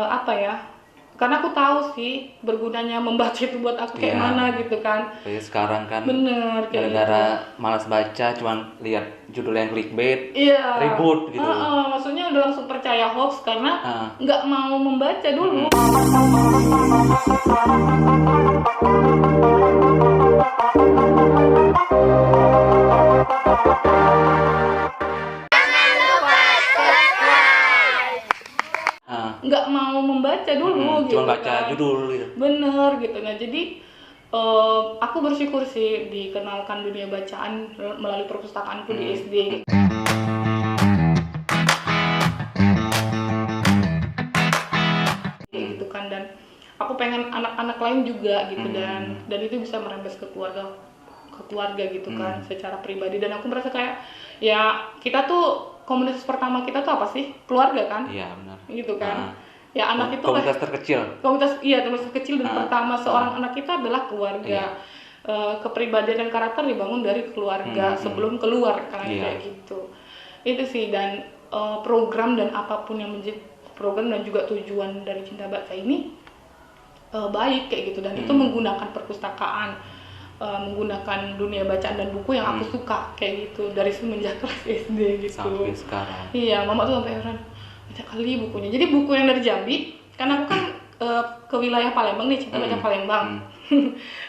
apa ya? Karena aku tahu sih bergunanya membaca itu buat aku kayak mana gitu kan. Kayak sekarang kan Bener kayak gara-gara malas baca, cuman lihat judul yang clickbait, iya. ribut gitu. Maksudnya udah langsung percaya hoax karena nggak mau membaca dulu. Nggak mau membaca dulu gitu cuma baca kan. judul gitu. Bener gitu. Nah jadi aku bersyukur sih dikenalkan dunia bacaan melalui perpustakaanku di SD gitu kan, dan aku pengen anak-anak lain juga gitu dan itu bisa merembes ke keluarga gitu kan secara pribadi, dan aku merasa kayak ya kita tuh komunitas pertama kita tuh apa sih? Keluarga kan? Iya benar. Gitu kan. Ya anak itu komunitas terkecil. Komunitas terkecil dan pertama seorang anak kita adalah keluarga. Kepribadian dan karakter dibangun dari keluarga sebelum keluar kan kayak gitu. Itu sih, dan program dan apapun yang menjadi program dan juga tujuan dari Cinta Baca ini baik kayak gitu, dan itu menggunakan perpustakaan, menggunakan dunia bacaan dan buku yang aku suka kayak gitu dari semenjak kelas SD gitu. Sampai sekarang. Iya, mama tuh sampai heran banyak kali bukunya. Jadi buku yang dari Jambi, karena aku kan ke wilayah Palembang nih, Cinta Baca Palembang.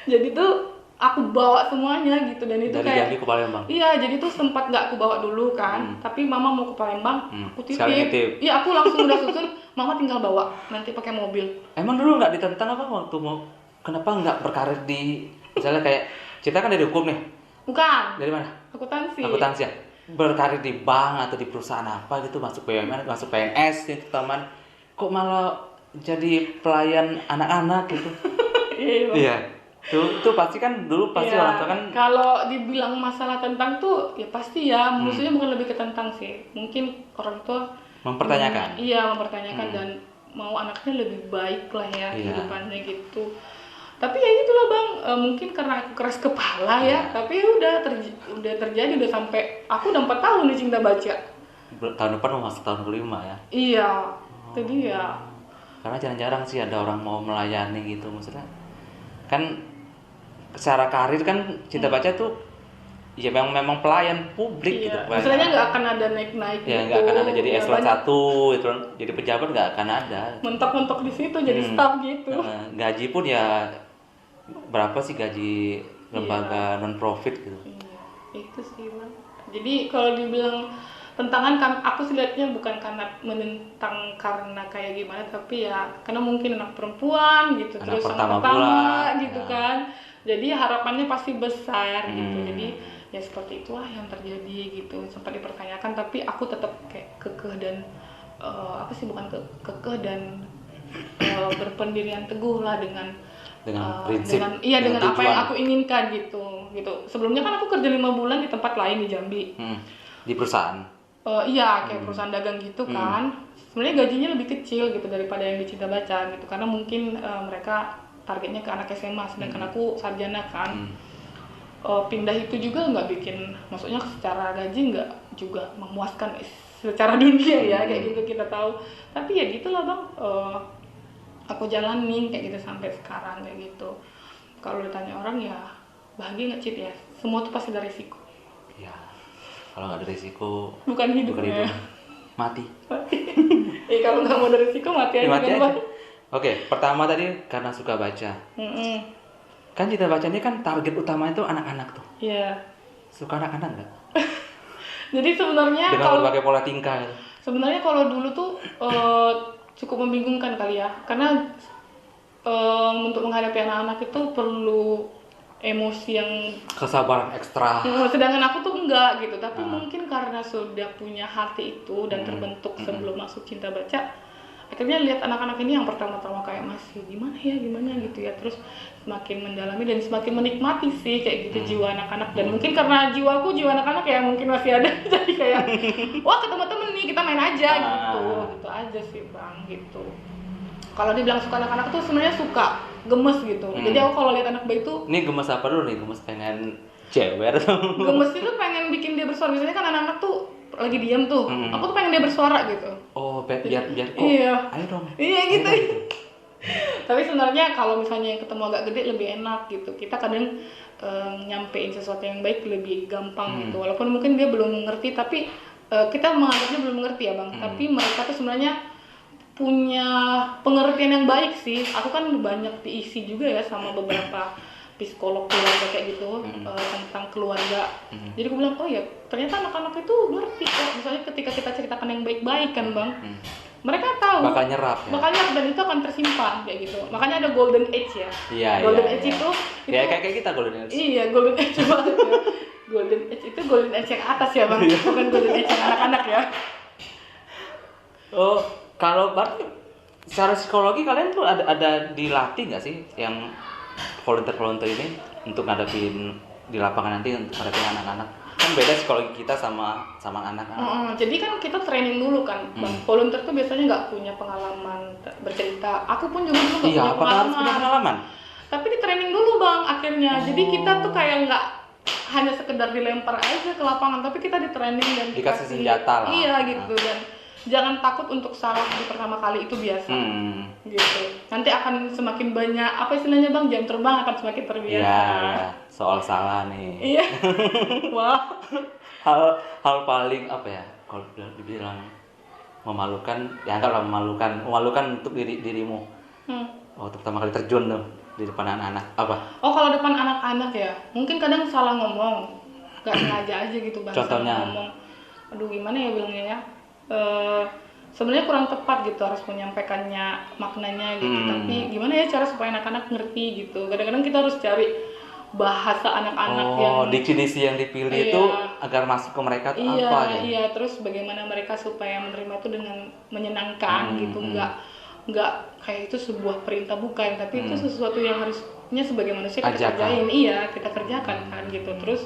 Jadi tuh aku bawa semuanya gitu, dan itu dari kayak Jambi ke Palembang. Iya, jadi tuh sempat nggak aku bawa dulu kan, tapi mama mau ke Palembang, aku titip. Iya, aku langsung udah susun, mama tinggal bawa nanti pakai mobil. Emang dulu nggak ditentang apa waktu mau kenapa nggak berkarir di misalnya kayak Cita kan dari hukum nih? Bukan. Dari mana? Akuntansi. Ya. Berkarir di bank atau di perusahaan apa gitu, masuk BUMN, masuk PNS gitu teman. Kok malah jadi pelayan anak-anak gitu? Iya. Tuh pasti kan dulu pasti orang tua kan. Kalau dibilang masalah tentang tuh ya pasti ya, maksudnya bukan lebih ke tentang sih. Mungkin orang tua mempertanyakan. Mempertanyakan dan mau anaknya lebih baik lah ya kehidupannya gitu. Tapi ya itulah Bang, mungkin karena aku keras kepala ya, tapi udah terjadi, udah sampai aku udah 4 tahun di Cinta Baca. Tahun depan mau masuk tahun kelima ya? Iya, itu dia. Karena jarang-jarang sih ada orang mau melayani gitu, maksudnya kan secara karir kan Cinta Baca tuh ya memang pelayan publik gitu. Maksudnya nggak akan ada naik-naik ya, gitu. Nggak akan ada jadi eselon 1 itu, jadi pejabat nggak akan ada. Mentok-mentok di situ jadi staff gitu. Gaji pun ya berapa sih gaji lembaga non profit gitu. Iya, itu sih Bang. Jadi kalau dibilang tentangan kan aku sih lihatnya bukan karena menentang karena kayak gimana, tapi ya karena mungkin anak perempuan gitu, anak terus pertama gitu kan. Jadi harapannya pasti besar gitu. Jadi ya seperti itulah yang terjadi gitu. Sempat dipertanyakan tapi aku tetap kayak kekeh dan kekeh dan berpendirian teguh lah dengan prinsip, dengan apa yang aku inginkan gitu. Sebelumnya kan aku kerja 5 bulan di tempat lain di Jambi. Di perusahaan. Kayak perusahaan dagang gitu kan. Sebenarnya gajinya lebih kecil gitu daripada yang di Cinta Baca gitu, karena mungkin mereka targetnya ke anak SMA, sedangkan aku sarjana kan. Pindah itu juga nggak bikin, maksudnya secara gaji nggak juga memuaskan secara dunia ya kayak gitu kita tahu. Tapi ya gitulah Bang. Aku jalanin kayak gitu sampai sekarang kayak gitu. Kalau ditanya orang ya bahagia nggak Cit ya, semua tuh pasti ada risiko. Ya, kalau nggak ada risiko bukan hidup ya. Mati. Kalau nggak mau ada risiko mati aja kan Bang. Oke, pertama tadi karena suka baca. Kan Cinta Baca ini kan target utama itu anak-anak tuh. Iya. Suka anak-anak nggak? Jadi sebenarnya dengan berbagai pola tingkah. Sebenarnya kalau dulu tuh cukup membingungkan kali ya, karena untuk menghadapi anak-anak itu perlu emosi yang kesabaran ekstra. Sedangkan aku tuh enggak gitu, tapi mungkin karena sudah punya hati itu dan terbentuk sebelum masuk Cinta Baca, akhirnya lihat anak-anak ini yang pertama-tama kayak masih gimana gitu ya, terus semakin mendalami dan semakin menikmati sih kayak gitu jiwa anak-anak, dan mungkin karena jiwaku jiwa anak-anak ya mungkin masih ada jadi kayak wah ketemu temen nih kita main aja gitu aja sih Bang gitu. Kalau dibilang suka anak-anak tuh sebenarnya suka gemes gitu. Jadi aku kalau lihat anak bayi tuh ini gemes apa dulu nih? Gemes pengen cewek atau gemes itu pengen bikin dia bersuara. Biasanya kan anak-anak tuh lagi diam tuh, aku tuh pengen dia bersuara gitu. Oh, biar kok. Iya. Ayo dong. Iya ayo gitu. dong, gitu. Tapi sebenarnya kalau misalnya yang ketemu agak gede lebih enak gitu. Kita kadang nyampein sesuatu yang baik lebih gampang gitu. Walaupun mungkin dia belum mengerti, tapi kita menganggapnya belum mengerti ya bang. Tapi mereka tuh sebenarnya punya pengertian yang baik sih. Aku kan banyak diisi juga ya sama beberapa psikolog keluarga kayak gitu tentang keluarga. Jadi aku bilang, oh ya ternyata anak-anak itu ngerti kok. Misalnya ketika kita ceritakan yang baik-baik kan bang, mereka tahu Bakal nyerap ya. bakal nyerap dan itu akan tersimpan kayak gitu. Makanya ada golden age ya. Iya, Golden iya, age iya. itu Ya kayak kita golden age. iya golden age banget ya. Golden age itu golden age yang atas ya bang, bukan golden age yang anak-anak ya. Oh, kalau berarti secara psikologi kalian tuh ada dilatih nggak sih yang volunteer ini untuk ngadepin di lapangan nanti untuk ngadepin anak-anak? Kan beda psikologi kita sama anak-anak. Jadi kan kita training dulu kan, bang. Volunteer tuh biasanya nggak punya pengalaman bercerita. Aku pun juga dulu nggak Iya, punya apakah harus punya pengalaman? Tapi di training dulu bang akhirnya. Jadi kita tuh kayak nggak hanya sekedar dilempar aja ke lapangan, tapi kita di training dan Dikasih senjata lah. Iya gitu dan jangan takut untuk salah di pertama kali, itu biasa. Gitu. Nanti akan semakin banyak apa istilahnya bang, jam terbang akan semakin terbiasa. Iya, soal salah nih. Iya. Wah. Hal paling apa ya? Kalau dibilang memalukan, ya anggaplah memalukan untuk dirimu. Waktu pertama kali terjun tuh di depan anak-anak apa? Oh kalau depan anak-anak ya, mungkin kadang salah ngomong, nggak sengaja aja gitu bang. Contohnya? Salah ngomong. Aduh gimana ya bilangnya ya? Sebenarnya kurang tepat gitu harus menyampaikannya maknanya gitu. Tapi gimana ya cara supaya anak-anak ngerti gitu? Kadang-kadang kita harus cari bahasa anak-anak yang definisi yang dipilih itu agar masuk ke mereka tuh apa gitu. Iya, terus bagaimana mereka supaya menerima itu dengan menyenangkan gitu, nggak kayak itu sebuah perintah bukan, tapi itu sesuatu yang harusnya sebagai manusia kita kerjain. Iya, kita kerjakan kan gitu. Terus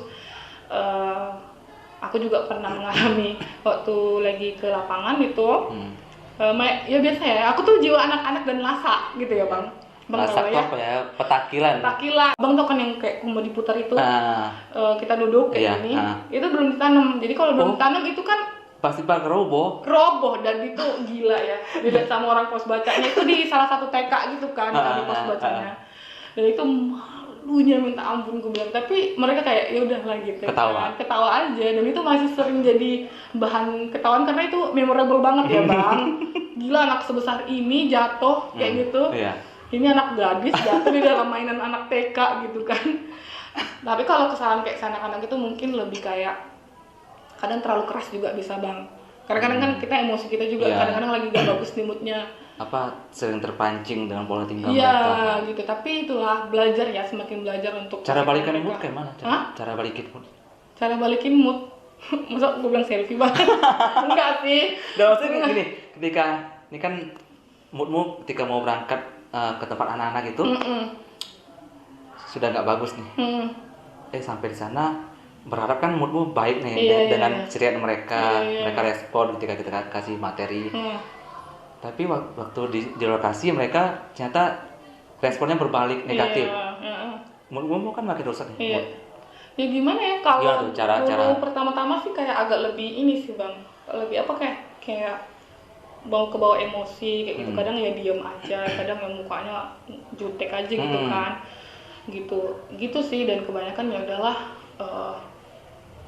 aku juga pernah mengalami waktu lagi ke lapangan gitu. Ya biasa ya, aku tuh jiwa anak-anak dan lasa gitu ya bang. Lasak tuh apa ya? Petakilan. Bang tuh kan yang kayak mau diputar itu. Kita duduk kayak gini. Itu belum ditanam. Jadi kalau belum ditanam itu kan pasti bakal roboh dan itu gila ya. Dilihat sama orang pos bacanya itu di salah satu TK gitu kan, di pos bacanya. Dan itu malunya minta ampun gue bilang. Tapi mereka kayak ya udah lah gitu. Ketawa aja, dan itu masih sering jadi bahan ketawaan karena itu memorable banget ya bang. Gila anak sebesar ini jatuh kayak gitu. Ini anak gadis jatuh di dalam mainan anak TK gitu kan. Tapi kalau kesalahan kayak anak-anak itu mungkin lebih kayak kadang terlalu keras juga bisa bang. Kadang-kadang kan kita emosi kita juga kadang-kadang lagi gak bagus nih moodnya. Sering terpancing dengan pola tingkah mereka. Iya gitu. Tapi itulah belajar ya, semakin belajar untuk cara balikin mood kayak mana? Cara balikin mood? Cara balikin mood? Masa gue bilang selfie bang? Enggak sih. Maksudnya gini, ketika ini kan moodmu ketika mau berangkat ke tempat anak-anak itu sudah nggak bagus nih. Sampai di sana berharap kan moodmu baik nih dengan ceriaan mereka, mereka respon ketika kita kasih materi. Tapi waktu di lokasi mereka ternyata responnya berbalik negatif. Moodmu kan makin rusak nih. Ya gimana ya kalau cara pertama-tama sih kayak agak lebih ini sih bang, lebih apa kayak bawa ke bawah emosi kayak gitu. Kadang ya diem aja, kadang yang mukanya jutek aja gitu kan, gitu sih. Dan kebanyakan ya udahlah,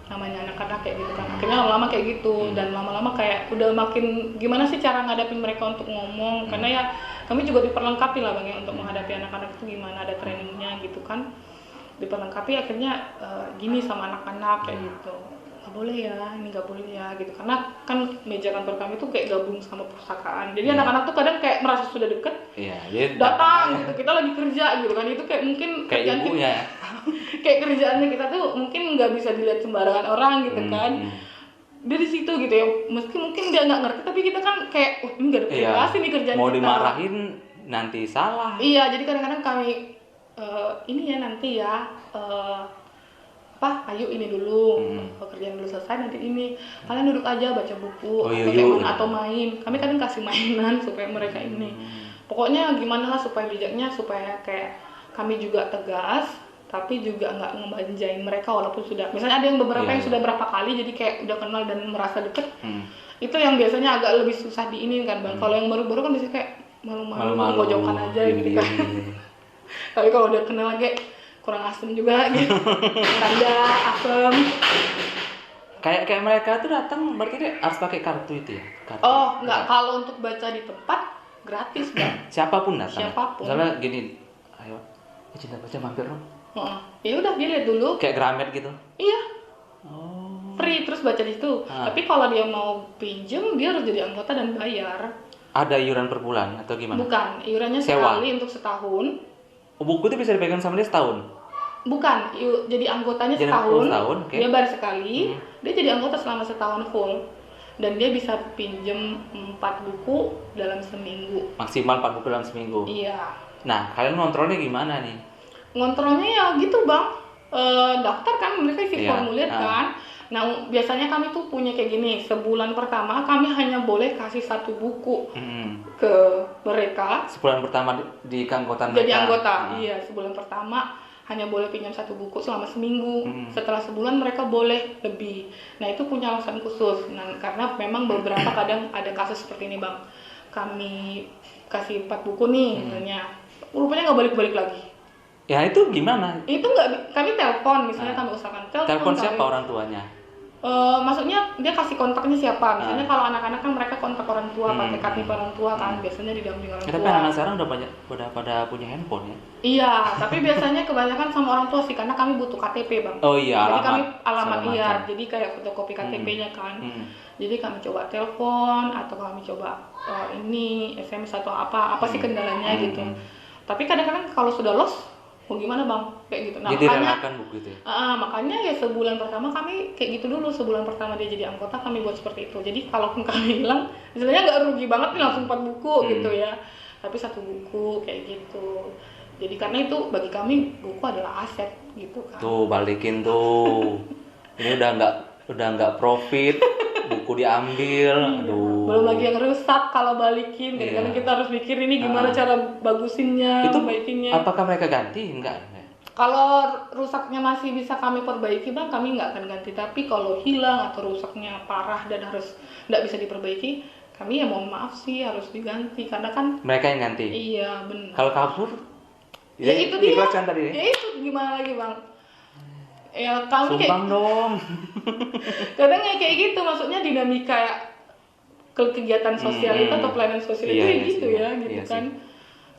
namanya anak-anak kayak gitu kan, akhirnya lama-lama kayak gitu. Dan lama-lama kayak udah makin gimana sih cara ngadapin mereka untuk ngomong, karena ya kami juga diperlengkapi lah bang ya untuk menghadapi anak-anak itu gimana, ada trainingnya gitu kan, diperlengkapi. Akhirnya gini sama anak-anak kayak gitu, nggak boleh ya, ini nggak boleh ya gitu. Karena kan meja kantor kami tuh kayak gabung sama perpustakaan, jadi anak-anak tuh kadang kayak merasa sudah deket, datang gitu, kita lagi kerja gitu kan. Itu kayak mungkin kayak ibunya kayak kerjaannya kita tuh mungkin nggak bisa dilihat sembarangan orang gitu kan. Dari situ gitu ya, meski mungkin dia nggak ngerti, tapi kita kan kayak ini nggak ada privasi nih kerjaan mau kita. dimarahin nanti salah. Iya, jadi kadang-kadang kami ini ya nanti ya ayo ini dulu, pekerjaan dulu selesai, nanti ini kalian duduk aja baca buku atau main. Kami kadang kasih mainan supaya mereka ini, pokoknya gimana lah supaya bijaknya, supaya kayak kami juga tegas tapi juga nggak ngebanjain mereka. Walaupun sudah misalnya ada yang beberapa yang sudah berapa kali jadi kayak udah kenal dan merasa deket, Itu yang biasanya agak lebih susah diinin kan bang. Kalau yang baru-baru kan biasanya kayak malu-malu, pojokan aja gitu kan. Tapi kalau udah kenal lagi kurang asem juga gitu. Tanda asem. Kayak mereka tuh datang berarti dia harus pakai kartu itu ya? Kartu. Oh, enggak. Kalau untuk baca di tempat gratis, Bang. Siapapun datang. Siapapun. Misalnya gini, ayo Cinta Baca mampir dong. Ya udah dia lihat dulu. Kayak Gramet gitu. Iya. Oh. Free terus baca di situ. Tapi kalau dia mau pinjem, dia harus jadi anggota dan bayar. Ada iuran per bulan atau gimana? Bukan, iurannya Sewa. sekali untuk setahun. Oh, buku itu bisa dipegang sama dia setahun? Bukan, jadi anggotanya setahun, okay. Dia bayar sekali, dia jadi anggota selama setahun full. Dan dia bisa pinjem 4 buku dalam seminggu. Maksimal 4 buku dalam seminggu? Iya. Nah, kalian ngontrolnya gimana nih? Ngontrolnya ya gitu bang, daftar kan, mereka isi formulir kan. Nah biasanya kami tuh punya kayak gini, sebulan pertama kami hanya boleh kasih 1 buku ke mereka. Sebulan pertama di keanggotaan mereka? Jadi anggota, iya sebulan pertama hanya boleh pinjam 1 buku selama seminggu. Setelah sebulan mereka boleh lebih. Nah itu punya alasan khusus. Nah karena memang beberapa kadang ada kasus seperti ini bang. Kami kasih 4 buku nih, misalnya, rupanya nggak balik-balik lagi. Ya itu gimana? Itu nggak, kami telepon, misalnya kami usahakan telepon siapa orang tuanya? Maksudnya dia kasih kontaknya siapa? Misalnya kalau anak-anak kan mereka kontak orang tua, pakai KTP orang tua kan, biasanya didampingi orang tua. Tapi anak sekarang udah pada punya handphone ya? Iya, tapi biasanya kebanyakan sama orang tua sih, karena kami butuh KTP bang. Oh iya, jadi kami alamat iya, jadi kayak fotokopi KTP-nya kan. Jadi kami coba telepon atau kami coba ini SMS atau apa sih kendalanya gitu. Tapi kadang-kadang kalau sudah lost, mau gimana bang? Kayak gitu. Nah, jadi relakan buku itu ya? Makanya ya sebulan pertama kami kayak gitu dulu. Sebulan pertama dia jadi anggota kami buat seperti itu. Jadi kalaupun kami hilang, misalnya nggak rugi banget nih langsung 4 buku gitu ya. Tapi 1 buku kayak gitu. Jadi karena itu bagi kami buku adalah aset gitu kan. Tuh balikin tuh. Ini udah nggak profit. Buku diambil, aduh. Belum lagi yang rusak kalau balikin. Kadang-kadang kita harus mikir ini gimana cara bagusinnya, perbaikinnya. Apakah mereka ganti? Enggak. Kalau rusaknya masih bisa kami perbaiki bang, kami nggak akan ganti. Tapi kalau hilang atau rusaknya parah dan harus nggak bisa diperbaiki, kami ya mohon maaf sih harus diganti karena kan. Mereka yang ganti. Iya benar. Kalau kabur? Ya itu dia. Tadi ya? Ya itu gimana lagi bang? Ya kami sumbang dong. Kadang kayak gitu, maksudnya dinamika ya, kegiatan sosial itu atau pelayanan sosial itu gitu ya gitu kan.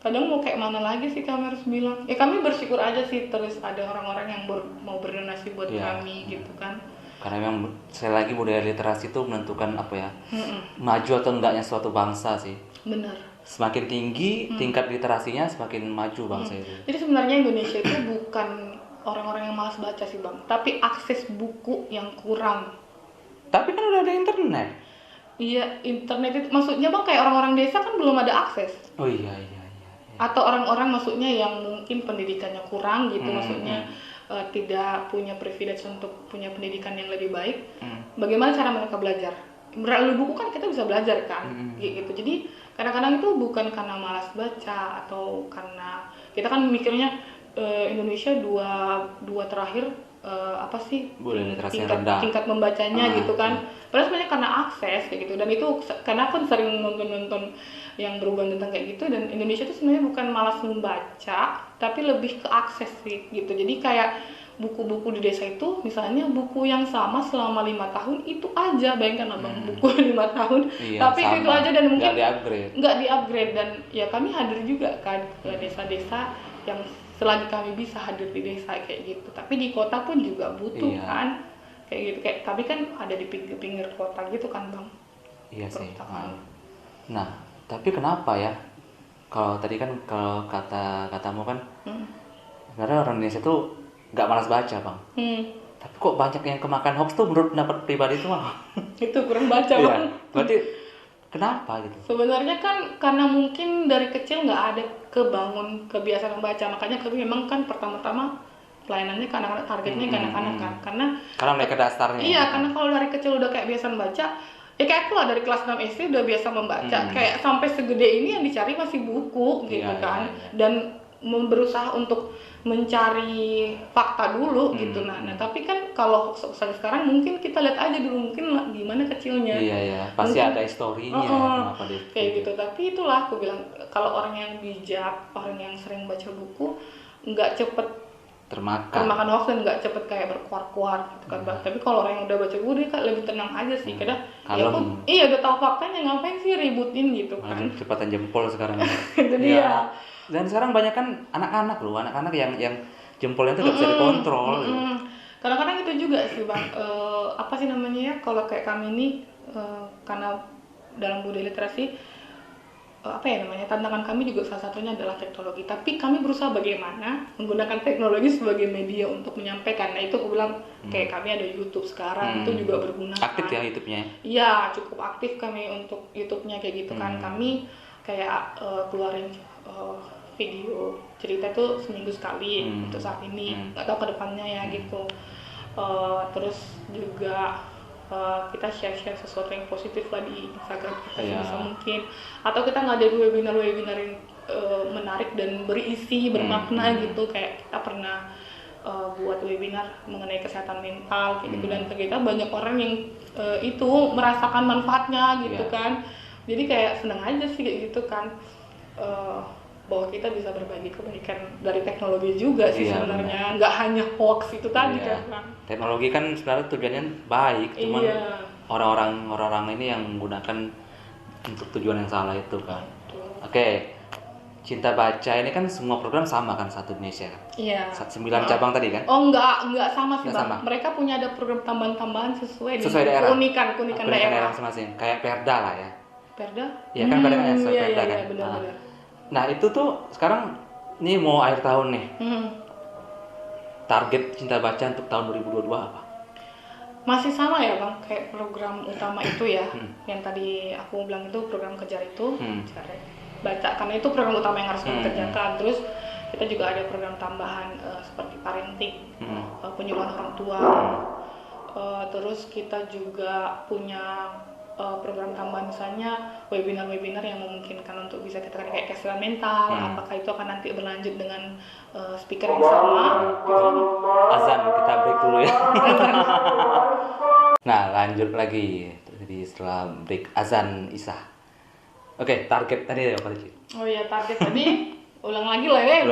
Kadang mau kayak mana lagi sih kami harus bilang. Kami bersyukur aja sih terus ada orang-orang yang mau berdonasi buat kami gitu kan. Karena memang sekali lagi budaya literasi itu menentukan apa ya, maju atau enggaknya suatu bangsa sih. Benar. Semakin tinggi tingkat literasinya, semakin maju bangsa itu. Jadi sebenarnya Indonesia itu bukan orang-orang yang malas baca sih bang, tapi akses buku yang kurang. Tapi kan udah ada internet. Iya, internet itu maksudnya bang kayak orang-orang desa kan belum ada akses. Oh iya. Atau orang-orang maksudnya yang mungkin pendidikannya kurang gitu, maksudnya tidak punya privilege untuk punya pendidikan yang lebih baik. Bagaimana cara mereka belajar? Melalui buku kan kita bisa belajar kan, gitu. Jadi kadang-kadang itu bukan karena malas baca atau karena kita kan mikirnya Indonesia dua terakhir apa sih tingkat membacanya gitu kan. Padahal sebenarnya karena akses kayak gitu, dan itu karena aku sering nonton yang berhubungan tentang kayak gitu, dan Indonesia itu sebenarnya bukan malas membaca tapi lebih ke akses sih gitu. Jadi kayak buku-buku di desa itu misalnya buku yang sama selama 5 tahun itu aja, bayangkan abang buku 5 tahun tapi sama. Itu aja dan mungkin nggak di-upgrade dan ya kami hadir juga kan ke desa-desa yang selagi kami bisa hadir di desa kayak gitu, tapi di kota pun juga butuh kan kayak gitu, kayak tapi kan ada di pinggir kota gitu kan bang. Iya sih. Nah tapi kenapa ya, kalau tadi kan kalau katamu kan sebenarnya orang Indonesia tuh nggak malas baca bang, tapi kok banyak yang kemakan hoax tuh menurut pendapat pribadi itu mah itu kurang baca bang. Berarti kenapa gitu? Sebenarnya kan karena mungkin dari kecil nggak ada kebangun kebiasaan membaca, makanya kami memang kan pertama-tama pelayanannya ke anak-anak, targetnya ke anak-anak kan, karena mereka dasarnya. Iya, karena kalau dari kecil udah kayak biasa membaca, kayak aku lah dari kelas 6 SD udah biasa membaca, kayak sampai segede ini yang dicari masih buku gitu kan. Dan berusaha untuk mencari fakta dulu gitu. Nah tapi kan kalau sekarang mungkin kita lihat aja dulu mungkin gimana kecilnya. Iya, pasti mungkin, ada historinya kenapa dia kayak gitu. Tapi itulah aku bilang, kalau orang yang bijak, orang yang sering baca buku, nggak cepet termakan hoax dan nggak cepet kayak berkuar-kuar gitu kan. Tapi kalau orang yang udah baca buku dia kan lebih tenang aja sih, kadang ya pun udah tahu faktanya, ngapain sih ributin gitu kan. Cepatan jempol sekarang. Itu dia. Dan sekarang banyak kan anak-anak yang jempolnya tuh nggak bisa dikontrol. Kadang-kadang itu juga sih bang, apa sih namanya ya, kalau kayak kami ini karena dalam budaya literasi, apa ya namanya, tantangan kami juga salah satunya adalah teknologi. Tapi kami berusaha bagaimana menggunakan teknologi sebagai media untuk menyampaikan. Nah itu aku bilang, kayak kami ada YouTube sekarang, itu juga berguna. Aktif ya YouTube-nya? Iya, cukup aktif kami untuk YouTube-nya kayak gitu kan. Kami kayak keluarin video cerita tuh seminggu sekali untuk saat ini, nggak tahu kedepannya ya gitu. Terus juga kita share sesuatu yang positif lah di Instagram kita sebisa mungkin, atau kita ngadain webinar yang menarik dan berisi, bermakna gitu. Kayak kita pernah buat webinar mengenai kesehatan mental kayak gitu, dan ternyata banyak orang yang itu merasakan manfaatnya gitu kan. Jadi kayak seneng aja sih kayak gitu kan, bahwa kita bisa berbagi kebaikan dari teknologi juga sih sebenarnya, nggak hanya hoax itu tadi kan. Teknologi kan sebenarnya tujuannya baik, cuman orang-orang ini yang menggunakan untuk tujuan yang salah itu kan. Oke, Cinta Baca ini kan semua program sama kan, satu Indonesia kan? Iya. 9 cabang tadi kan? Oh enggak sama sih bang. Sama. Mereka punya ada program tambahan-tambahan sesuai daerah. keunikan daerah masing-masing. Kayak Perda lah ya. Perda? Iya kan, Perda kan sesuai Perda kan. Benar-benar. Nah itu tuh sekarang ini mau akhir tahun nih. Target Cinta Baca untuk tahun 2022 apa? Masih sama ya bang, kayak program utama itu ya, yang tadi aku bilang itu program kejar itu, cari baca, karena itu program utama yang harus kita kerjakan. Terus kita juga ada program tambahan seperti parenting, penyuluhan orang tua. Terus kita juga punya program tambahan, misalnya webinar yang memungkinkan untuk bisa kita kayak kesehatan mental. Apakah itu akan nanti berlanjut dengan speaker yang sama gitu. Azan, kita break dulu ya. Nah lanjut lagi, jadi setelah break azan Isya. Oke, target tadi apa sih? Oh iya, target tadi ulang lagi lah ya,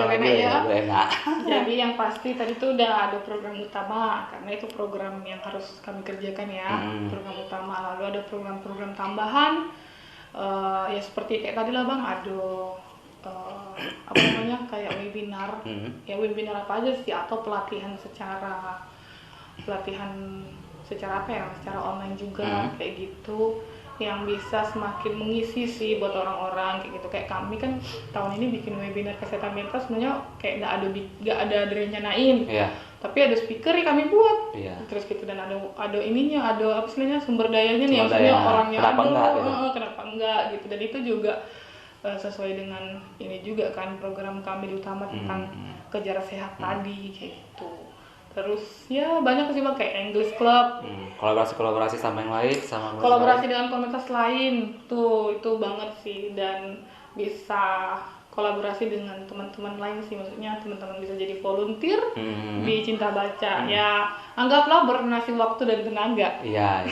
enak. Jadi yang pasti tadi tuh udah ada program utama, karena itu program yang harus kami kerjakan ya, program utama. Lalu ada program-program tambahan, ya seperti kayak tadi lah bang, ada apa namanya, kayak webinar, ya webinar apa aja sih, atau pelatihan secara apa ya, secara online juga kayak gitu, yang bisa semakin mengisi sih buat orang-orang kayak gitu. Kayak kami kan tahun ini bikin webinar kesehatan mental sebenarnya kayak nggak ada direncanain, tapi ada speaker yang kami buat, terus gitu, dan ada ininya, ada apa istilahnya, sumber dayanya nih, maksudnya orangnya kenapa enggak gitu. Dan itu juga sesuai dengan ini juga kan, program kami utama tentang kejar sehat tadi kayak gitu. Terus ya banyak sih bang, kayak English Club, kolaborasi sama yang lain, kolaborasi dengan komunitas lain tuh, itu banget sih. Dan bisa kolaborasi dengan teman-teman lain sih, maksudnya teman-teman bisa jadi volunteer di Cinta Baca. Ya anggaplah bernasib waktu dan tenaga. Iya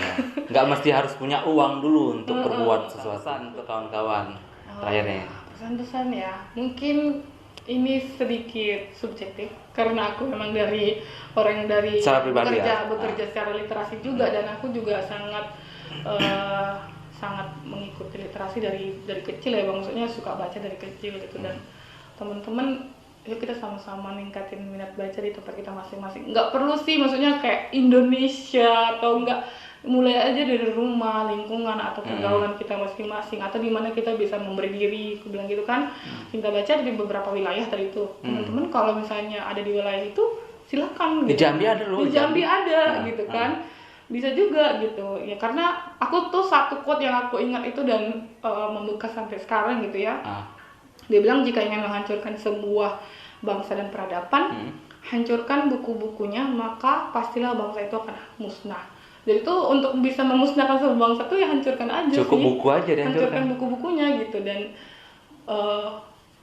nggak mesti harus punya uang dulu untuk berbuat sesuatu. Untuk kawan-kawan terakhirnya pesan-pesan ya, mungkin ini sedikit subjektif karena aku memang dari orang dari bekerja secara literasi juga, dan aku juga sangat mengikuti literasi dari kecil ya bang, maksudnya suka baca dari kecil gitu. Dan teman-teman, yuk kita sama-sama ningkatin minat baca di tempat kita masing-masing. Nggak perlu sih maksudnya kayak Indonesia, atau enggak, mulai aja dari rumah, lingkungan, atau pergaulan kita masing-masing, atau di mana kita bisa memberi diri. Aku bilang gitu kan, Cinta Baca di beberapa wilayah tadi itu. Teman-teman kalau misalnya ada di wilayah itu silakan gitu. Di Jambi ada loh. Di Jambi ada gitu kan. Bisa juga gitu. Ya karena aku tuh satu quote yang aku ingat itu dan membekas sampai sekarang gitu ya. Dia bilang, jika ingin menghancurkan sebuah bangsa dan peradaban, hancurkan buku-bukunya, maka pastilah bangsa itu akan musnah. Jadi tuh untuk bisa memusnahkan sebuah bangsa tuh ya hancurkan aja. Cukup buku aja dihancurkan. Hancurkan buku-bukunya gitu. Dan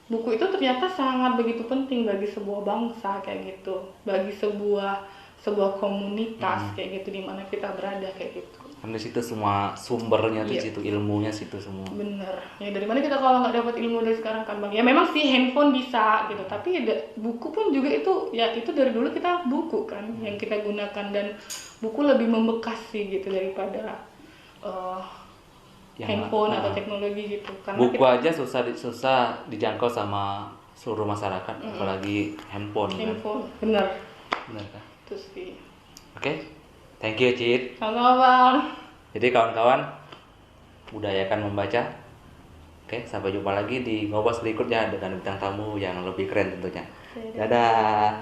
buku itu ternyata sangat begitu penting bagi sebuah bangsa kayak gitu, bagi sebuah komunitas kayak gitu di mana kita berada kayak gitu. Kan di situ semua sumbernya tuh, Iya. situ ilmunya situ semua. Bener. Ya dari mana kita kalau nggak dapat ilmu dari sekarang kan Bang? Ya memang sih handphone bisa gitu, tapi buku pun juga itu ya itu dari dulu kita buku kan yang kita gunakan, dan buku lebih membekas sih gitu daripada handphone atau teknologi gitu. Karena buku aja susah dijangkau sama seluruh masyarakat, apalagi handphone. handphone, bener. Benar kan? Itu sih. Oke. Thank you, Cid. Sama-sama Bang. Jadi kawan-kawan, budayakan membaca. Oke, sampai jumpa lagi di Ngobos berikutnya dengan bintang tamu yang lebih keren tentunya. Dadah.